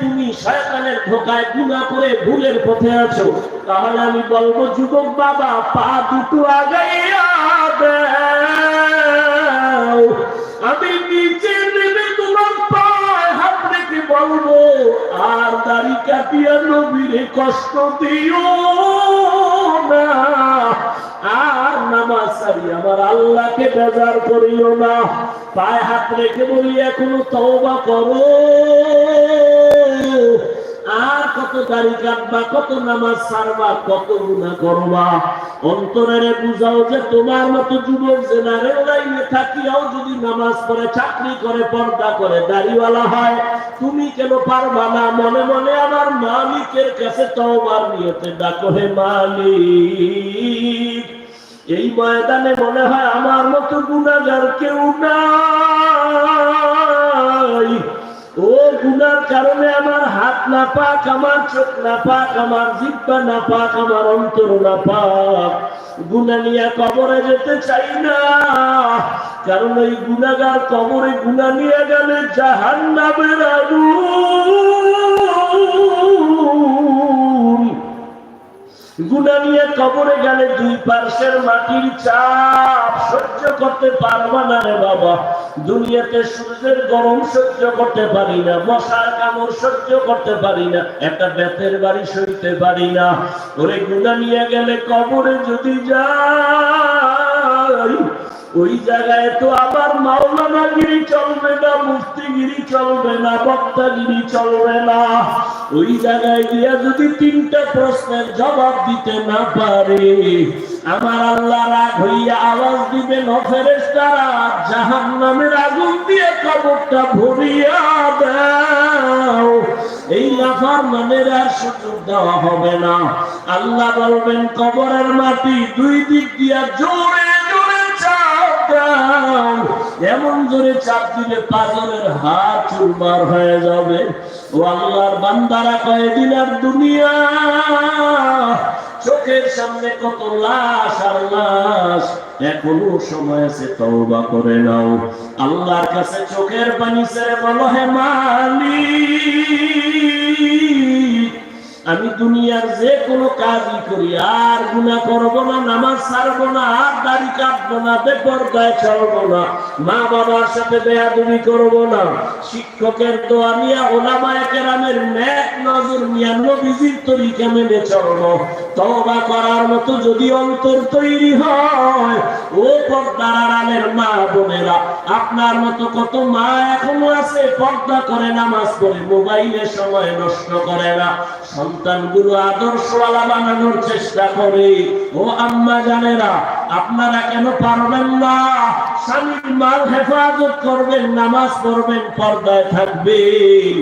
তুমি শয়তানের ধোঁকায় গুনাহ করে ভুলের পথে আছো, তাহলে আমি বলবো যুবক বাবা, পা দুটো আগাইয়া দাও। আমি নিচে নেমে তোমার পায়ে হাত রেখে বলবো, আর দাড়ি কাটিয়া নবীরে কষ্ট দিও না, আর নামাজ ছাড়ি আমার আল্লাহকে বেজার করিও না। পায়ে হাত রেখে বলি, এখনো তওবা করো। আর কত দাড়ি কাটবা, কত নামাজ ছাড়বা, কত গুনাহ করবা। অন্তরে বুঝাও যে তোমার মতো যুবক জেনারেল লাইনে থাকিয়াও যদি নামাজ পড়ে, চাকরি করে, পর্দা করে, দাড়িওয়ালা হয়, তুমি কেন পারবা না? মনে মনে আমার মালিকের কাছে তওবার নিয়তে ডাকো, হে মালিক, এই ময়দানে মনে হয় আমার মতো গুনাহগার কেউ নাই। ও গুনার কারণে আমার হাত না পাক, আমার চোখ না পাক, আমার জিহ্বা না পাক, আমার অন্তর না পাক। গুনাহ নিয়ে কবরে যেতে চাই না, কারণ এই গুনাহগার কবরে গুনাহ নিয়ে গেলে জাহান্নামের আগুন। গুনাহ নিয়ে কবরে গেলে দুই পার্শ্বের মাটির চাপ সহ্য করতে পারবা না রে বাবা। দুনিয়াতে সূর্যের গরম সহ্য করতে পারি না, মশার কামড় সহ্য করতে পারি না, একটা বেতের বাড়ি সইতে পারি না। ওরে গুনাহ নিয়ে গেলে কবরে যদি যাই, ওই জায়গায় তো আবার মাওলানাগিরি চলবে না, মুফতিগিরি চলবে না, বক্তাগিরি চলবে না। ওই জায়গায় গিয়া যদি তিনটা প্রশ্নের জবাব দিতে না পারে, আমার আল্লাহ রাগ হইয়া আওয়াজ দিবেন, ও ফেরেশতারা, জাহান্নামের আগুন দিয়ে কবরটা ভরিয়া দাও। এই নাফরমানের আর সুযোগ দেওয়া হবে না। আল্লাহ বলবেন, কবরের মাটি দুই দিক দিয়া জোরে এমন জোরে চাপ দিলে পাজরের হাত চুরমার হয়ে যাবে। ও আল্লাহর বান্দারা, কয়েকদিন আর দুনিয়া, চোখের সামনে কত লাশ আর লাশ, এখনো সময় আছে, তওবা করে নাও। আল্লাহর কাছে চোখের পানি ছেড়ে বলো, হে মালিক, আমি দুনিয়ার যে কোনো কাজই করি, আর গুনাহ করবো না, নামাজ ছাড়বো না, আর দাড়ি কাটবো না, বেপরদায় চলবো না, মা বাবার সাথে বেয়াদবি করবো না, শিক্ষকের দোয়া নিয়ে, ওলামায়ে কেরামের নেক নজর নিয়ে নবীজির তরিকা মেনে চলবো। তওবা করার মতো যদি অন্তর তৈরি হয়, ও পর্দার আড়ালের মা বোনেরা, আপনার মতো কত মা এখনো আছে, পর্দা করে, নামাজ পড়ে, মোবাইলে সময় নষ্ট করে না, সন্তানগুলো আদর্শওয়ালা বানানোর চেষ্টা করে। ও আম্মা জানেরা, আপনারা কেন পারবেন না? স্বামীর মাল হেফাজত করবেন, নামাজ পড়বেন, পর্দায় থাকবেন,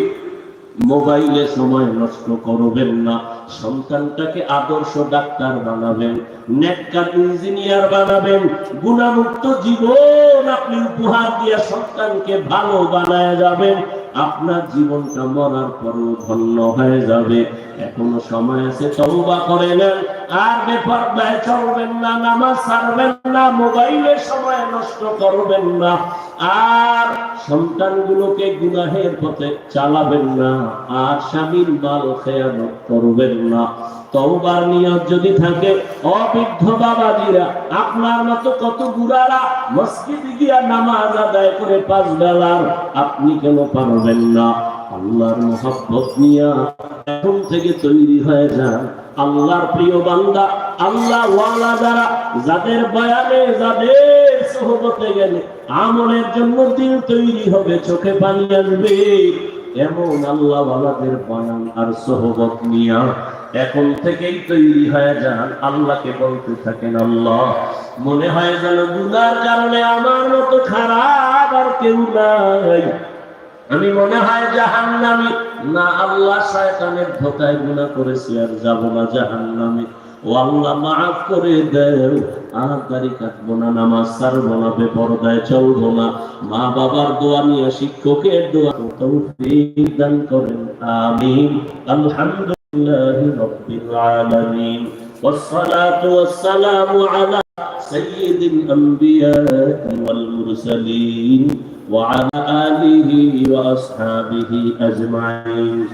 মোবাইলে সময় নষ্ট করবেন না, সন্তানটাকে আদর্শ ডাক্তার বানাবেন, নেককার ইঞ্জিনিয়ার বানাবেন, গুনাহমুক্ত জীবন আপনি উপহার দিয়ে সন্তানকে ভালো বানায় যাবেন। আপনার জীবনটা মরার পরও ধন্য হয়ে যাবে। এখনো সময় আছে, তওবা করে নেন, আর বেপরদায় চলবেন না, নামাজ ছাড়বেন না, মোবাইলে সময় নষ্ট করবেন না, আর সন্তানগুলোকে গুনাহের পথে চালাবেন না, আর স্বামীর মাল খেয়ানত করবেন না। তওবার নিয়ত যদি থাকে, অবৃদ্ধ বাবাজিরা, আপনার মতো কত বুড়ারা মসজিদে গিয়া নামাজ আদায় করে 5 বেলার, আপনি কেন পারবেন না? আল্লাহর মহব্বত নিয়া এখন থেকে তৈরি হয়ে যান। আল্লাহর প্রিয় বান্দা, আল্লাহ ওয়ালা যারা, যাদের বয়ানে, যাদের সোহবতে গেলে আমলের জন্য দিল তৈরি হবে, চোখে পানি আসবে, এমন আল্লাহ ওয়ালাদের বয়ান আর সোহবত নিয়া এখন থেকেই তৈরি হয়ে যান। আল্লাহকে বলতে থাকেন, আল্লাহ, মনে হয় যেন গুনার কারণে আমার মতো খারাপ আর কেউ নাই, আমি মনে হয় জাহান্নামী না। আল্লাহ, শয়তানের ধোঁকায় গুনাহ করেছি, আর যাব না জাহান্নামে। ও আল্লাহ, মাফ করে দেও, আর দাড়ি কাটবো না, নামাজ ছাড়বো না, বেপরদায় চলবো না, মা বাবার দোয়া নিয়ে, শিক্ষকের দোয়া তৌফিক দান করেন, আমিন। আলহামদুলিল্লাহি রাব্বিল আলামিন, ওয়াসসালাতু ওয়াসসালামু আলা সাইয়্যিদিল আম্বিয়া ওয়াল মুরসালিন وعلى آله وأصحابه أجمعين